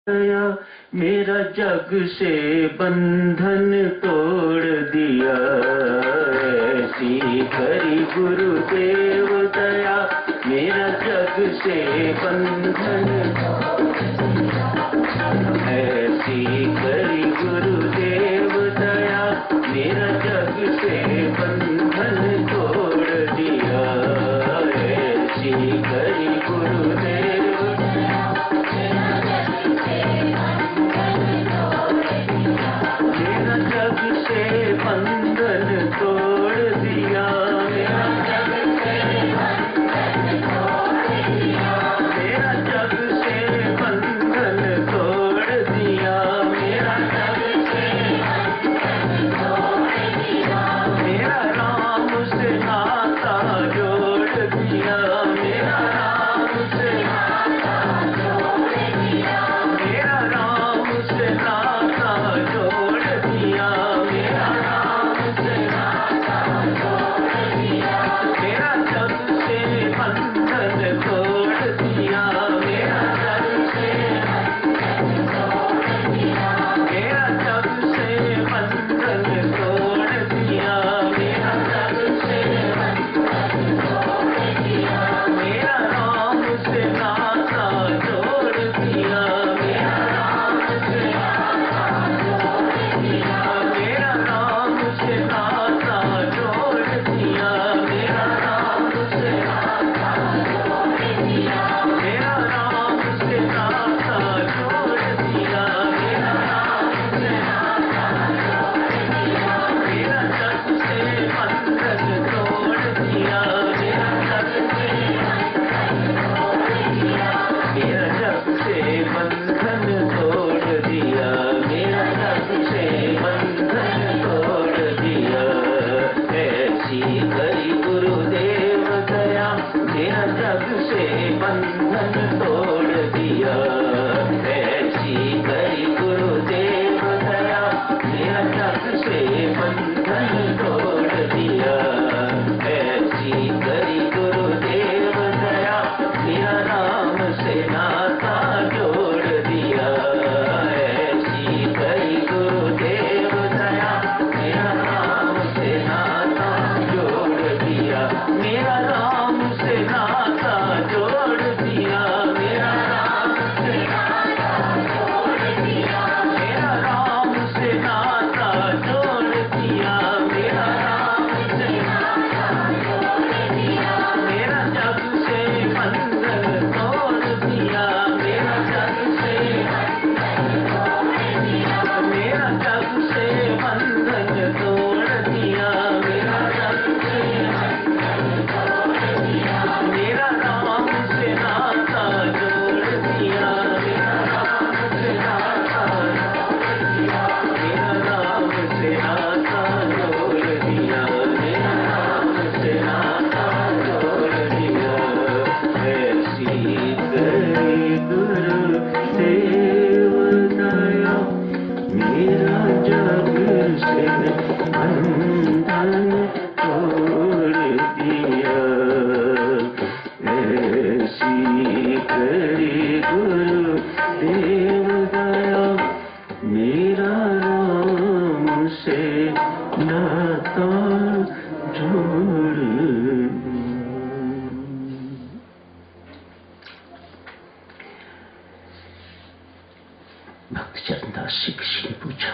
गया, मेरा जग से बंधन तोड़ दिया। ऐसी करी गुरुदेव दया, मेरा जग से बंधन ऐसी करी गुरुदेव दया, मेरा जग से बंधन तोड़ दिया। ऐसी करी गुरुदेव मेरा जग से बंधन तोड़ दिया। मेरा जग से बंधन तोड़ दिया। मेरा जग से बंधन तोड़ दिया। मेरा जग से बंधन तोड़ दिया। मेरा राम से नाता जोड़ दिया। मेरा राम से नाता जोड़ दिया। मेरा राम से नाता जोड़ दिया। मेरा राम से नाता जोड़ दिया। मेरा जग से बंधन तोड़ दिया। मेरा जग से बंधन तोड़ दिया। मेरा जग से बंधन तोड़ दिया। मेरा जग से बंधन तोड़ दिया। मेरा राम से नाता जोड़ दिया। मेरा राम से नाता जोड़ दिया। मेरा राम से नाता जोड़ दिया। मेरा राम से नाता जोड़ दिया। मेरा राम से नाता जोड़ दिया। मेरा राम से नाता जोड़ दिया। मेरा जग से बंधन तोड़ दिया। मेरा जग से बंधन तोड़ दिया। मेरा जग से बंधन तोड़ दिया। मेरा जग से बंधन तोड़ दिया। ऐसी करी गुरुदेव दया, मेरा जग से बंधन तोड़ दिया। ऐसी करी गुरुदेव दया, मेरा जग से बंधन तोड़ दिया। ऐसी करी गुरुदेव दया, मेरा राम से नाता जोड़ दिया। ऐसी करी गुरुदेव दया, मेरा राम से नाता जोड़ दिया। मेरा राम से नाता जोड़ दिया। मेरा राम से नाता जोड़ दिया। मेरा राम से नाता जोड़ दिया। मेरा राम से नाता जोड़ दिया। मेरा जग से बंधन तोड़ दिया। मेरा जग से बंधन तोड़ दिया। मेरा जग से बंधन तोड़ दिया। मेरा जग से बंधन तोड़ दिया। मेरा राम से नाता जोड़ दिया। मेरा राम से नाता जोड़ दिया। मेरा राम से नाता जोड़ दिया। मेरा राम से नाता जोड़ दिया। ऐसी करी गुरुदेव दया, मेरा जग से बंधन तोड़ दिया। ऐसी करी गुरुदेव दया, मेरा राम से नाता जोड़ दिया। भक्त चरणदास श्री कृष्ण ने पूछा,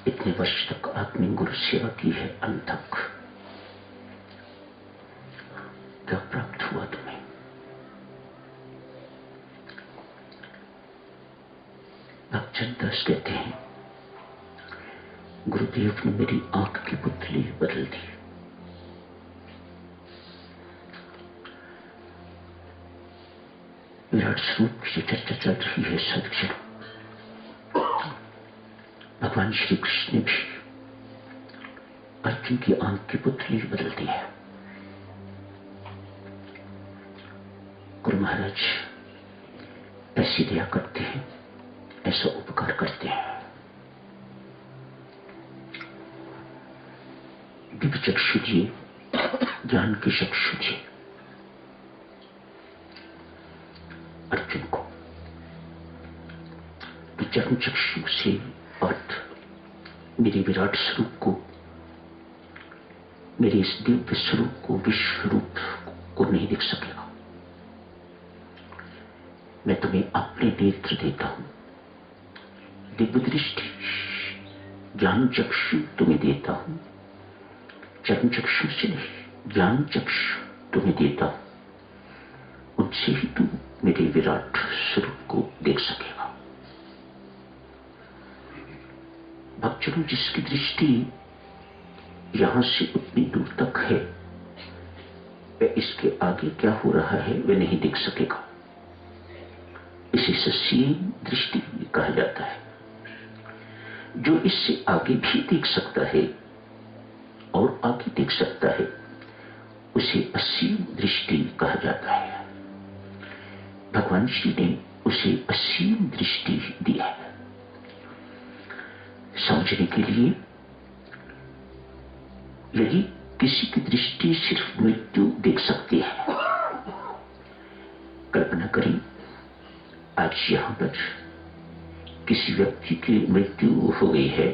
इतने वर्ष तक आपने गुरु सेवा की है, अंत तक क्या प्राप्त हुआ तुम्हें? भक्त चरणदास कहते हैं, गुरुदेव ने मेरी आंख की पुतली बदल दी। विराट स्वरूप की जो चर्चा चल रही है सदक्षण, भगवान श्री कृष्ण ने भी अर्जुन की आंख की पुतली बदल दी है। गुरु महाराज ऐसी दया करते हैं, ऐसा उपकार करते हैं। दिव्य चक्षु जी, ज्ञान की चक्षु जी अर्जुन को चरण चक्षु से अर्थ मेरे विराट स्वरूप को, मेरे इस दिव्य स्वरूप को, विश्व रूप को नहीं देख सकेगा। मैं तुम्हें अपने नेत्र देता हूं, दिव्य दृष्टि, ज्ञान चक्षु तुम्हें देता हूं। चरण चक्षु से नहीं, ज्ञान चक्षु तुम्हें देता हूं। उनसे ही तू मेरे विराट स्वरूप को देख सकेगा। भक्तजनों, जिसकी दृष्टि यहां से उतनी दूर तक है, वह इसके आगे क्या हो रहा है वह नहीं देख सकेगा। इसे ससीम दृष्टि कहा जाता है। जो इससे आगे भी देख सकता है और आगे देख सकता है, उसे असीम दृष्टि कहा जाता है। भगवान श्री ने उसे असीम दृष्टि दी है। समझने के लिए, यदि किसी की दृष्टि सिर्फ मृत्यु देख सकती है, कल्पना करें आज यहां पर किसी व्यक्ति की मृत्यु हो गई है,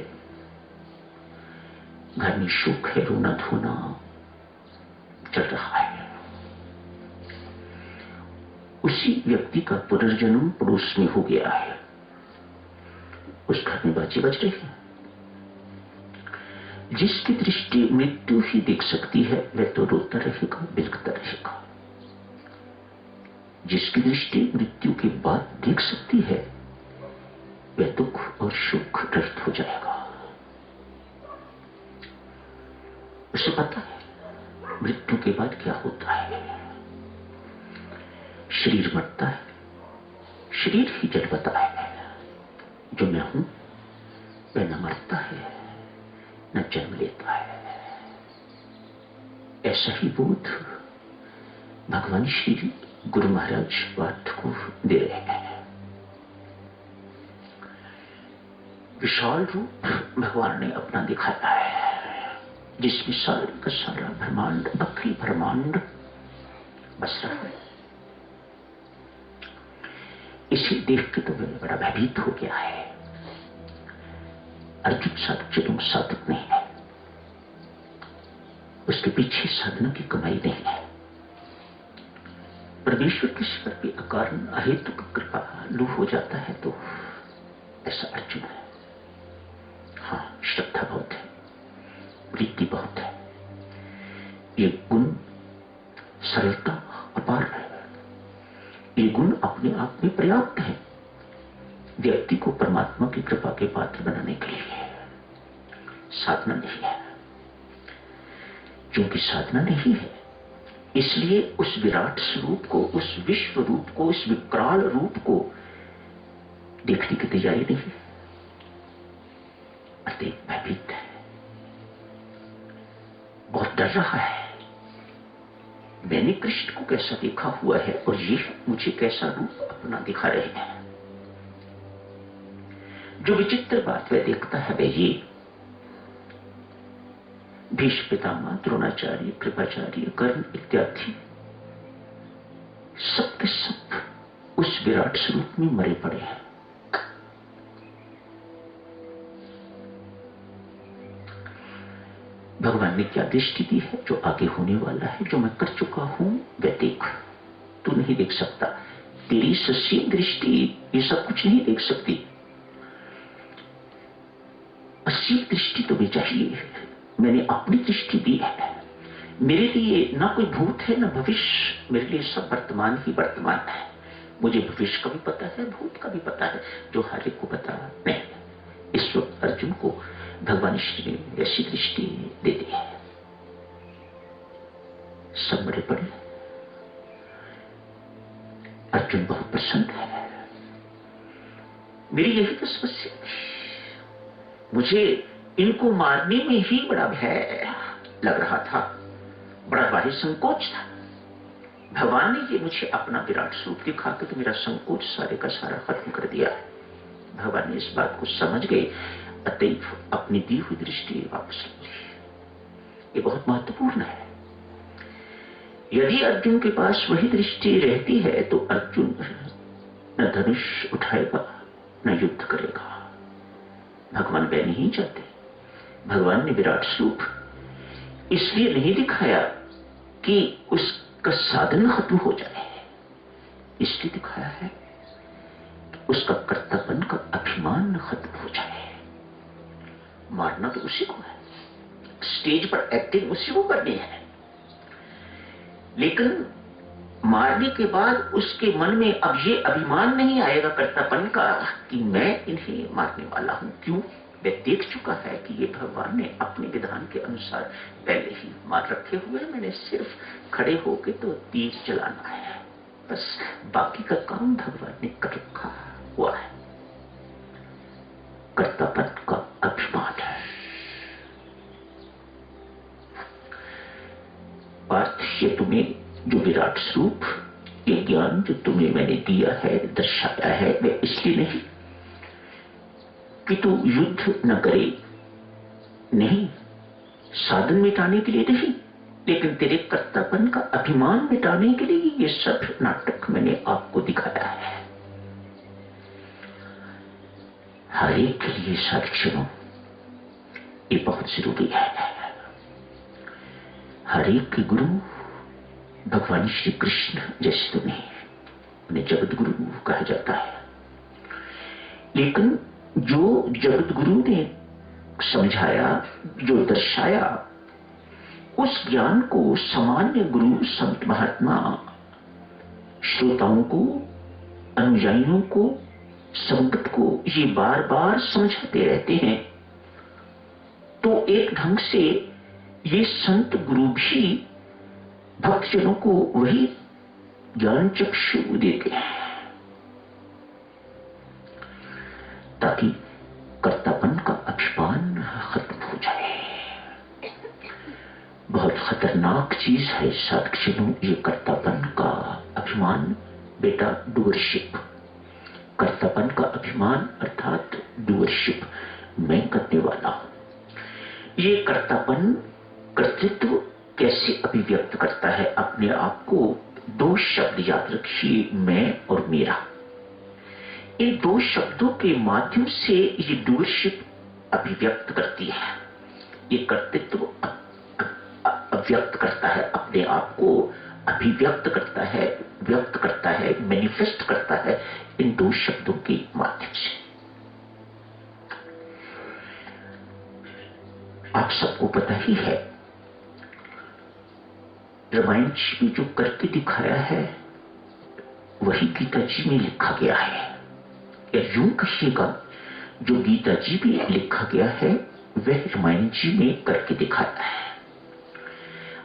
घर में शोक है, रोना धोना चल रहा है। उसी व्यक्ति का पुनर्जन्म पड़ोस में हो गया है, उस घर में बाजे बज रही है। जिसकी दृष्टि मृत्यु ही देख सकती है वह तो रोता रहेगा, बिलखता रहेगा। जिसकी दृष्टि मृत्यु के बाद देख सकती है वह दुख और सुख रहित हो जाएगा। उसे पता है मृत्यु के बाद क्या होता है। शरीर मरता है, शरीर ही जड़ बता है। जो मैं हूं वह न मरता है न जन्म लेता है। ऐसा ही बोध भगवान श्री गुरु महाराज पाठ को दे रहे हैं। विशाल रूप भगवान ने अपना दिखाया है, जिसमें सारे का सारा ब्रह्मांड, अखिल ब्रह्मांड बस रहा है। इसे देख के तो मैं बड़ा भयभीत हो गया है। अर्जुन साधक साधक नहीं है, उसके पीछे साधना की कमाई नहीं है। परमेश्वर किसी पर भी अकारण अहेतुक कृपालु हो जाता है तो ऐसा अर्जुन है। हाँ, श्रद्धा बहुत है, प्रीति बहुत है, ये गुण सरलता अपार है। ये गुण अपने आप में पर्याप्त है व्यक्ति को परमात्मा की कृपा के पात्र बनाने के लिए। साधना नहीं है, क्योंकि साधना नहीं है इसलिए उस विराट स्वरूप को, उस विश्व रूप को, उस विकराल रूप को देखने की तैयारी नहीं है। अतः भयभीत है, बहुत डर रहा है। मैंने कृष्ण को कैसा देखा हुआ है और ये मुझे कैसा रूप अपना दिखा रहे हैं। जो विचित्र बात वह देखता है वह ये, भीष्म पितामह, द्रोणाचार्य, कृपाचार्य, कर्ण इत्यादि सब के सब उस विराट स्वरूप में मरे पड़े हैं। भगवान ने क्या दृष्टि दी है? जो आगे होने वाला है, जो मैं कर चुका हूं वह देख। तू नहीं देख सकता, तेरी ससीम दृष्टि ये सब कुछ नहीं देख सकती। असीम दृष्टि तुम्हें चाहिए। मैंने अपनी दृष्टि दी है। मेरे लिए ना कोई भूत है ना भविष्य, मेरे लिए सब वर्तमान ही वर्तमान है। मुझे भविष्य का भी पता है, भूत का भी पता है, जो हर एक को पता नहीं। इस वक्त अर्जुन को भगवान श्री ने ऐसी दृष्टि दे दी है। सब मरे पड़े, अर्जुन बहुत प्रसन्न है। मेरी यही तो समस्या थी, मुझे इनको मारने में ही बड़ा भय लग रहा था, बड़ा भारी संकोच था। भगवान ने ये मुझे अपना विराट स्वरूप दिखा के तो मेरा संकोच सारे का सारा खत्म कर दिया। भगवान ने इस बात को समझ गए, अतएव अपनी दी हुई दृष्टि वापस ली। ये बहुत महत्वपूर्ण है। यदि अर्जुन के पास वही दृष्टि रहती है तो अर्जुन न धनुष उठाएगा, न युद्ध करेगा। भगवान वह नहीं चाहते। भगवान ने विराट स्वरूप इसलिए नहीं दिखाया कि उसका साधन खत्म हो जाए, इसलिए दिखाया है कि उसका कर्तापन का अभिमान खत्म हो जाए। मारना तो उसी को है, स्टेज पर एक्टिंग उसी को करनी है, लेकिन मारने के बाद उसके मन में अब ये अभिमान नहीं आएगा कर्तापन का कि मैं इन्हें मारने वाला हूं। क्यों? वह देख चुका है कि ये भगवान ने अपने विधान के अनुसार पहले ही मार रखे हुए, मैंने सिर्फ खड़े होके तो तीर चलाना है, बस बाकी का काम भगवान ने कर रखा हुआ है। कर्तापन का अभिमान है। पार्थ, ये तुम्हें जो विराट स्वरूप, ये ज्ञान जो तुम्हें मैंने दिया है, दर्शाया है, वह इसलिए नहीं कि तू युद्ध न करे, नहीं, साधन मिटाने के लिए नहीं, लेकिन तेरे कर्तापन का अभिमान मिटाने के लिए ये सब नाटक मैंने आपको दिखाया है। हर एक के लिए साक्षियों ये बहुत जरूरी है। हर एक के गुरु भगवान श्री कृष्ण जैसे तुम्हें, उन्हें जगत गुरु कहा जाता है, लेकिन जो जगत गुरु ने समझाया, जो दर्शाया, उस ज्ञान को सामान्य गुरु, संत महात्मा श्रोताओं को, अनुयायियों को, संगत को ये बार बार समझाते रहते हैं। तो एक ढंग से ये संत गुरु भी भक्तजनों को वही ज्ञान चक्षु देते हैं, ताकि कर्तापन का अभिमान खत्म हो जाए। बहुत खतरनाक चीज है साधकजनों ये कर्तापन का अभिमान, बेटा, डूअरशिप। कर्तापन का अभिमान अर्थात डूअरशिप, मैं करने वाला हूं। ये कर्तापन, कर्तृत्व कैसे अभिव्यक्त करता है अपने आप को? दो शब्द याद रखिए, मैं और मेरा। इन दो शब्दों के माध्यम से ये डूअरशिप अभिव्यक्त करती है। ये कर्तृत्व अभिव्यक्त करता है अपने आप को, अभिव्यक्त करता है, व्यक्त करता है, मैनिफेस्ट करता है इन दो शब्दों के माध्यम से। आप सबको पता ही है, रामायण जी में जो करके दिखाया है वही गीता जी में लिखा गया है, या यूं कहिएगा जो गीता जी में लिखा गया है वह रामायण जी में करके दिखाया है।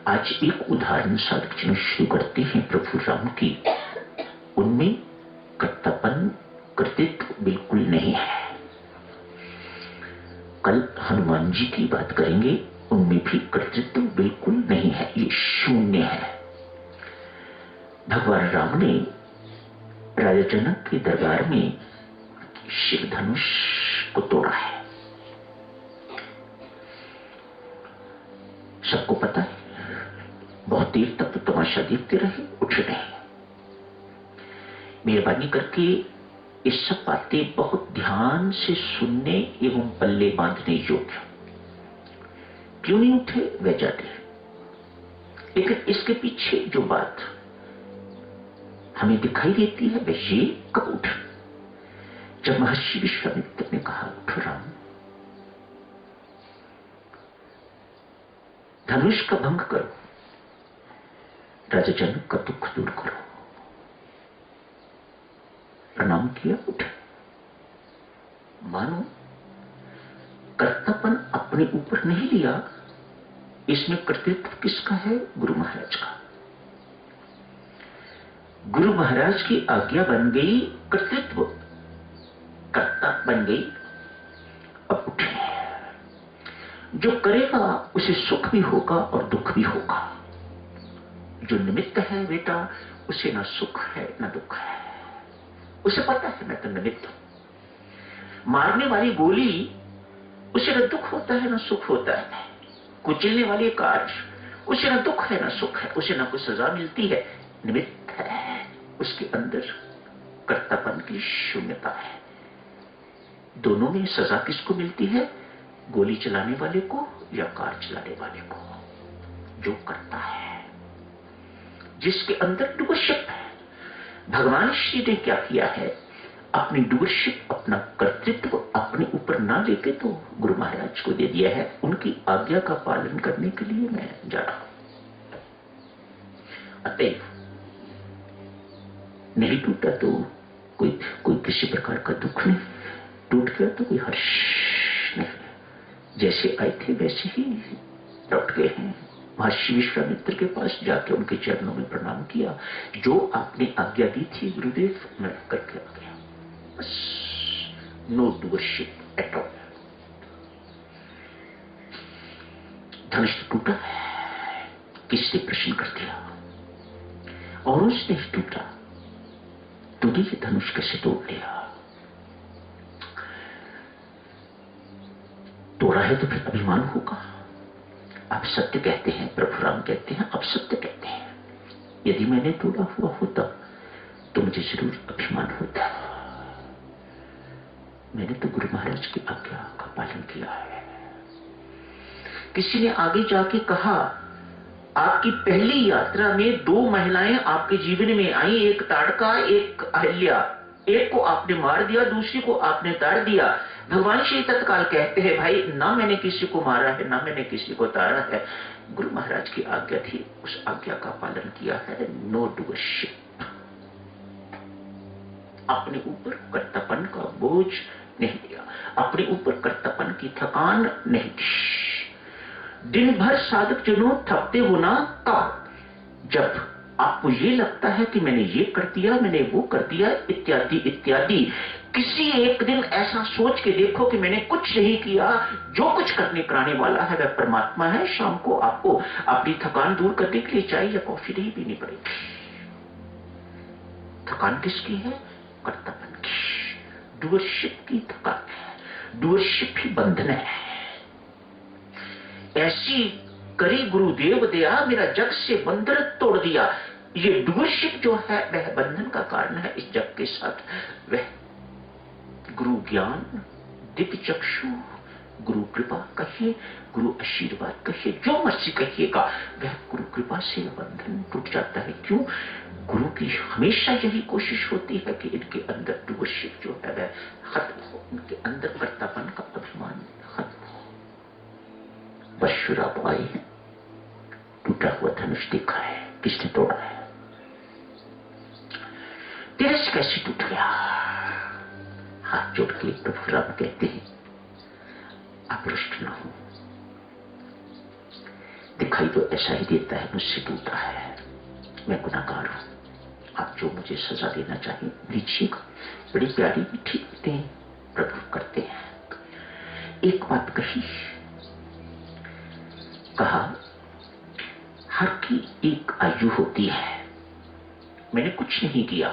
आज एक उदाहरण साधक शुरू करते हैं प्रभु राम की। उनमें कर्तापन, कर्तृत्व बिल्कुल नहीं है। कल हनुमान जी की बात करेंगे, उनमें भी कर्तृत्व बिल्कुल नहीं है, ये शून्य है। भगवान राम ने राजा जनक के दरबार में शिव धनुष को तोड़ा है, सबको पता है। बहुत देर तक तो तमाशा देखते रहे, उठे नहीं। मेहरबानी करके ये सब बातें बहुत ध्यान से सुनने एवं पल्ले बांधने योग्य। क्यों नहीं उठे वह जाते, लेकिन इसके पीछे जो बात हमें दिखाई देती है वह ये, कब उठे? जब महर्षि विश्वामित्र ने कहा, उठो राम, धनुष का भंग करो, राजा जनक का दुख दूर करो। प्रणाम किया, उठे। मानो कर्तापन अपने ऊपर नहीं लिया, इसमें कर्तृत्व किसका है? गुरु महाराज का। गुरु महाराज की आज्ञा बन गई कर्तृत्व, कर्ता बन गई। अब उठे, जो करेगा उसे सुख भी होगा और दुख भी होगा। जो निमित्त है बेटा, उसे ना सुख है ना दुख है, उसे पता है मैं तो निमित्त हूं। मारने वाली गोली, उसे ना दुख होता है ना सुख होता है। कुचलने वाली कार्य, उसे ना दुख है ना सुख है, उसे ना कोई सजा मिलती है, निमित्त है। उसके अंदर कर्तापन की शून्यता है। दोनों में सजा किसको मिलती है? गोली चलाने वाले को या कार चलाने वाले को? जो करता है, जिसके अंदर डूबरशिप है। भगवान श्री ने क्या किया है? अपनी डूबरशिप, अपना कर्तृत्व अपने ऊपर ना लेके तो गुरु महाराज को दे दिया है। उनकी आज्ञा का पालन करने के लिए मैं जा रहा हूं। अतएव नहीं टूटा तो कोई किसी प्रकार का दुख नहीं, टूट गया तो कोई हर्ष नहीं। जैसे आए थे वैसे ही लौट गए हैं। महर्षि विश्वामित्र के पास जाके उनके चरणों में प्रणाम किया। जो आपने आज्ञा दी थी गुरुदेव, मैं करके आ गया। बस, नो डूअरशिप एट ऑल। धनुष टूटा, किसने प्रश्न कर दिया? और उसने ही टूटा, तूने ये धनुष कैसे तोड़ लिया? तोड़ा है तो फिर अभिमान होगा। आप सत्य कहते हैं, प्रभु राम कहते हैं, आप सत्य कहते हैं। यदि मैंने तोड़ा हुआ होता तो मुझे जरूर अभिमान होता। मैंने तो गुरु महाराज की आज्ञा का पालन किया है। किसी ने आगे जाके कहा, आपकी पहली यात्रा में 2 महिलाएं आपके जीवन में आई, एक ताड़का, एक अहिल्या। एक को आपने मार दिया, दूसरी को आपने ताड़ दिया। भगवान श्री तत्काल कहते हैं, भाई ना मैंने किसी को मारा है, ना मैंने किसी को ताड़ा है। गुरु महाराज की आज्ञा थी, उस आज्ञा का पालन किया है। No doership. अपने ऊपर कर्तव्य का बोझ नहीं लिया, अपने ऊपर कर्तव्य की थकान नहीं दी। दिन भर साधक जनों थकते हो ना, तब जब आपको ये लगता है कि मैंने ये कर दिया, मैंने वो कर दिया, इत्यादि इत्यादि। किसी एक दिन ऐसा सोच के देखो कि मैंने कुछ नहीं किया। जो कुछ करने कराने वाला है वह परमात्मा है। शाम को आपको अपनी थकान दूर करने के लिए चाय या कॉफी नहीं पीनी पड़ेगी। थकान किसकी है? कर्तव्य की, डूअरशिप की थकान है। डूअरशिप ही बंधन है। ऐसी करी गुरुदेव दया, मेरा जग से बंधन तोड़ दिया। ये डूअरशिप जो है वह बंधन का कारण है इस जग के साथ। वह गुरु ज्ञान, दिव्य चक्षु, गुरु कृपा कहिए, गुरु आशीर्वाद कहिए, जो मर्जी कहिएगा, वह गुरु कृपा से बंधन टूट जाता है। क्यों? गुरु की हमेशा यही कोशिश होती है कि इनके अंदर डूअरशिप जो है वह खत्म हो, इनके अंदर कर्तापन का अभिमान खत्म हो। परशुराम आए हैं, टूटा हुआ धनुष देखा है, किसने तोड़ा है? तिरस कैसे टूट गया? हाथ जोड़ के प्रभु राम कहते हैं, आप रुष्ट ना हो। दिखाई तो ऐसा ही देता है मुझसे टूटा है, मैं गुनाहगार हूं। आप जो मुझे सजा देना चाहिए दीजिएगा। बड़ी प्यारी मीठी बातें प्रभु करते हैं। एक बात कही, कहा हर की एक आयु होती है। मैंने कुछ नहीं किया,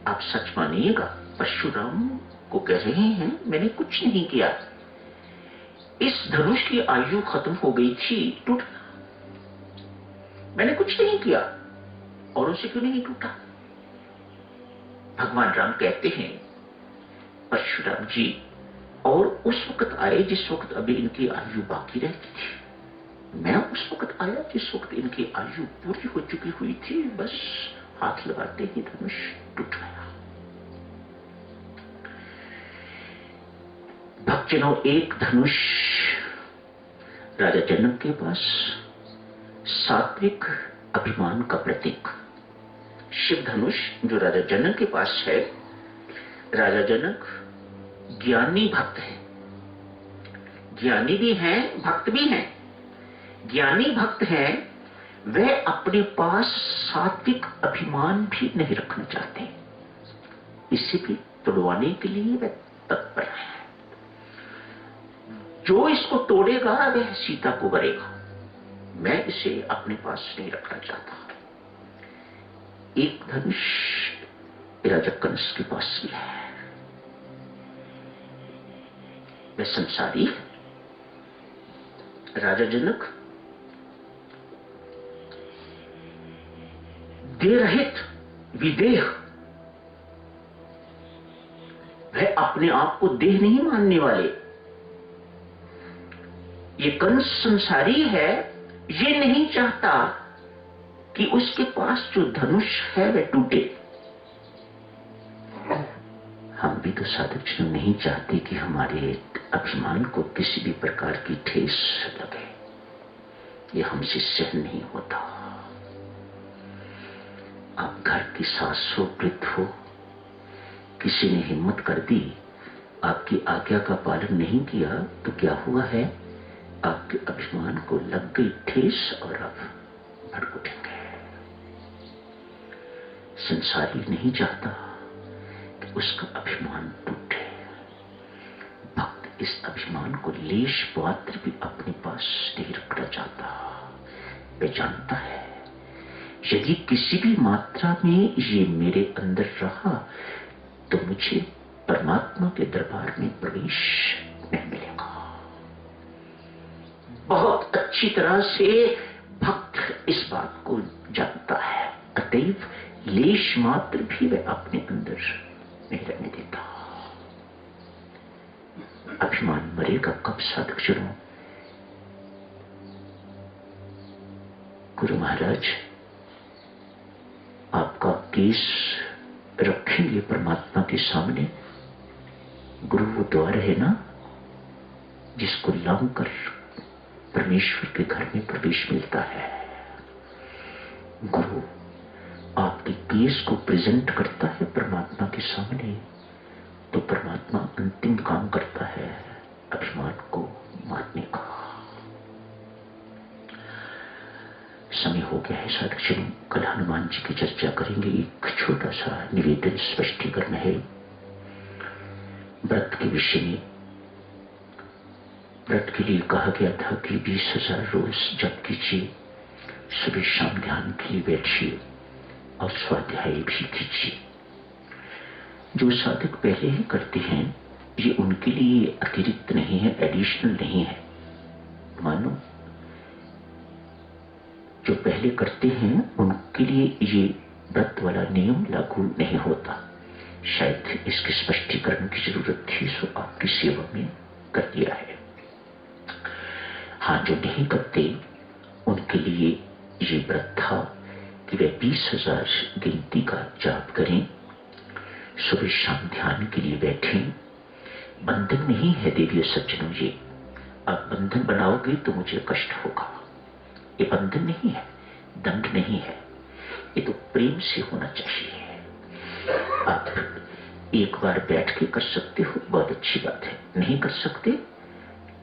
आप सच मानिएगा। परशुराम को कह रहे हैं मैंने कुछ नहीं किया। इस धनुष की आयु खत्म हो गई थी, टूट, मैंने कुछ नहीं किया। और उसे क्यों नहीं टूटा? भगवान राम कहते हैं, परशुराम जी और उस वक्त आए जिस वक्त अभी इनकी आयु बाकी रहती थी। मैं उस वक्त आया जिस वक्त इनकी आयु पूरी हो चुकी हुई थी। बस हाथ लगाते ही धनुष टूट गया। भक्तजनों, एक धनुष राजा जनक के पास सात्विक अभिमान का प्रतीक। शिव धनुष जो राजा जनक के पास है, राजा जनक ज्ञानी भक्त है, ज्ञानी भी हैं, भक्त भी हैं। ज्ञानी भक्त हैं, वह अपने पास सात्विक अभिमान भी नहीं रखना चाहते, इसे भी तोड़वाने के लिए वह तत्पर है। जो इसको तोड़ेगा वह सीता को वरेगा। मैं इसे अपने पास नहीं रखना चाहता। एक धनुष राजा कंस के पास भी है, वह संसारी है। राजा जनक देह रहित विदेह वह अपने आप को देह नहीं मानने वाले। ये कंस संसारी है, ये नहीं चाहता कि उसके पास जो धनुष है वह टूटे। हम भी तो साधक जन नहीं चाहते कि हमारे अभिमान को किसी भी प्रकार की ठेस लगे। ये हमसे सहन नहीं होता। आप घर की सास हो, वृद्ध हो, किसी ने हिम्मत कर दी, आपकी आज्ञा का पालन नहीं किया तो क्या हुआ है? आपके अभिमान को लग गई ठेस और अब भड़क उठेंगे। संसारी नहीं चाहता कि उसका अभिमान टूटे। भक्त इस अभिमान को लेश मात्र भी अपने पास नहीं रखना चाहता। वह जानता है यदि किसी भी मात्रा में ये मेरे अंदर रहा तो मुझे परमात्मा के दरबार में प्रवेश नहीं मिलेगा। बहुत अच्छी तरह से भक्त इस बात को जानता है, अतएव लेश मात्र भी वह अपने अंदर नहीं रहने देता। अभिमान मरेगा कब साधक जनों? गुरु महाराज आपका केस रखेंगे परमात्मा के सामने। गुरु वो द्वार है ना जिसको लांघ कर परमेश्वर के घर में प्रवेश मिलता है। गुरु आपके केस को प्रेजेंट करता है परमात्मा के सामने, तो परमात्मा अंतिम काम करता है अभिमान को मारने का। समय हो गया है साधक जनों, कल हनुमान जी की चर्चा करेंगे। एक छोटा सा निवेदन स्पष्टीकरण है व्रत के विषय में। व्रत के लिए कहा गया था कि 20,000 रोज जप कीजिए, सुबह शाम ध्यान के लिए बैठिए और स्वाध्याय भी कीजिए। जो साधक पहले ही करते हैं ये उनके लिए अतिरिक्त नहीं है, एडिशनल नहीं है। मानो जो पहले करते हैं उनके लिए ये व्रत वाला नियम लागू नहीं होता। शायद इसके स्पष्टीकरण की जरूरत थी, सो आपकी सेवा में कर दिया है। हाँ, जो नहीं करते उनके लिए ये व्रत था कि वे 20,000 गिनती का जाप करें, सुबह शाम ध्यान के लिए बैठें। बंधन नहीं है देवियों सज्जनों, ये आप बंधन बनाओगे तो मुझे कष्ट होगा। ये बंधन नहीं है, दंड नहीं है, ये तो प्रेम से होना चाहिए। आप एक बार बैठ के कर सकते हो, बहुत अच्छी बात है। नहीं कर सकते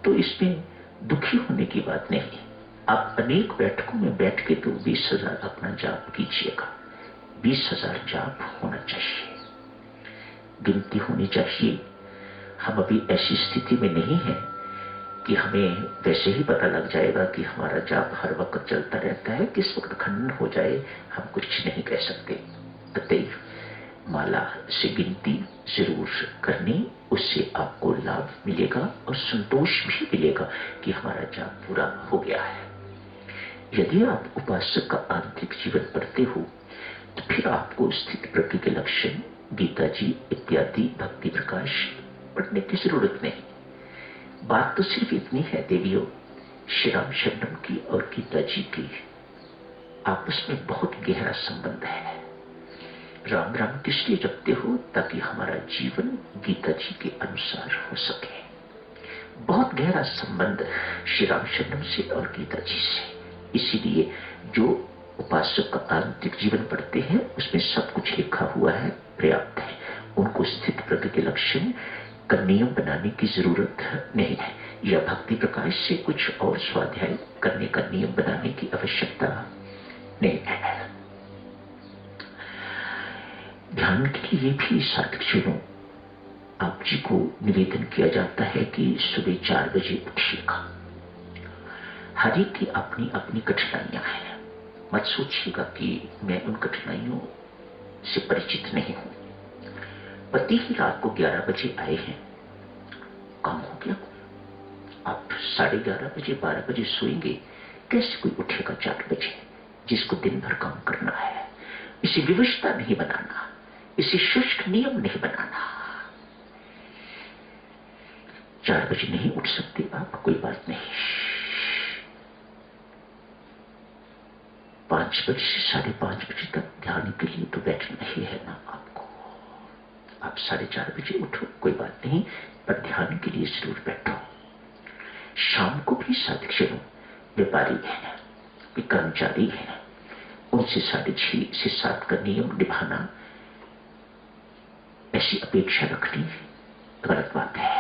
तो इसमें दुखी होने की बात नहीं। आप अनेक बैठकों में बैठ के तो 20,000 अपना जाप कीजिएगा। 20,000 जाप होना चाहिए, गिनती होनी चाहिए। हम अभी ऐसी स्थिति में नहीं है कि हमें वैसे ही पता लग जाएगा कि हमारा जाप हर वक्त चलता रहता है, किस वक्त खंडन हो जाए हम कुछ नहीं कह सकते। अतएव माला से गिनती जरूर करनी, उससे आपको लाभ मिलेगा और संतोष भी मिलेगा कि हमारा जाप पूरा हो गया है। यदि आप उपासक का आंतरिक जीवन पढ़ते हो तो फिर आपको स्थित प्रज्ञ के लक्षण, गीता जी इत्यादि भक्ति प्रकाश पढ़ने की जरूरत नहीं। बात तो सिर्फ इतनी है देवियों, श्री राम शरणम की और गीता जी की आपस में बहुत गहरा संबंध है। राम राम किस लिए जपते हो? ताकि हमारा जीवन गीता जी के अनुसार हो सके। बहुत गहरा संबंध श्री राम शरणम से और गीता जी से। इसीलिए जो उपासक का आंतरिक जीवन पढ़ते हैं उसमें सब कुछ लिखा हुआ है, पर्याप्त है। उनको स्थित प्रज्ञ के लक्षण का नियम बनाने की जरूरत नहीं है, या भक्ति प्रकाश से कुछ और स्वाध्याय करने का नियम बनाने की आवश्यकता नहीं है। ध्यान के लिए भी साधक जनों आप जी को निवेदन किया जाता है कि सुबह 4 बजे उठिएगा। हर एक की अपनी अपनी कठिनाइयां हैं। मत सोचिएगा कि मैं उन कठिनाइयों से परिचित नहीं हूं। पति ही रात को 11 बजे आए हैं, काम हो गया। आप 11:30 बजे 12 बजे सोएंगे, कैसे कोई उठेगा 4 बजे जिसको दिन भर काम करना है? इसे विवशता नहीं बनाना, इसे शुष्क नियम नहीं बनाना। 4 बजे नहीं उठ सकते आप, कोई बात नहीं। 5 बजे से 5:30 बजे तक ध्यान के लिए तो बैठना ही है ना आपको। आप 4:30 बजे उठो, कोई बात नहीं, पर ध्यान के लिए जरूर बैठो। शाम को भी साधक जनों, व्यापारी है, कर्मचारी है, उनसे 6:30 से 7 का नियम निभाना, ऐसी अपेक्षा रखनी गलत बात है।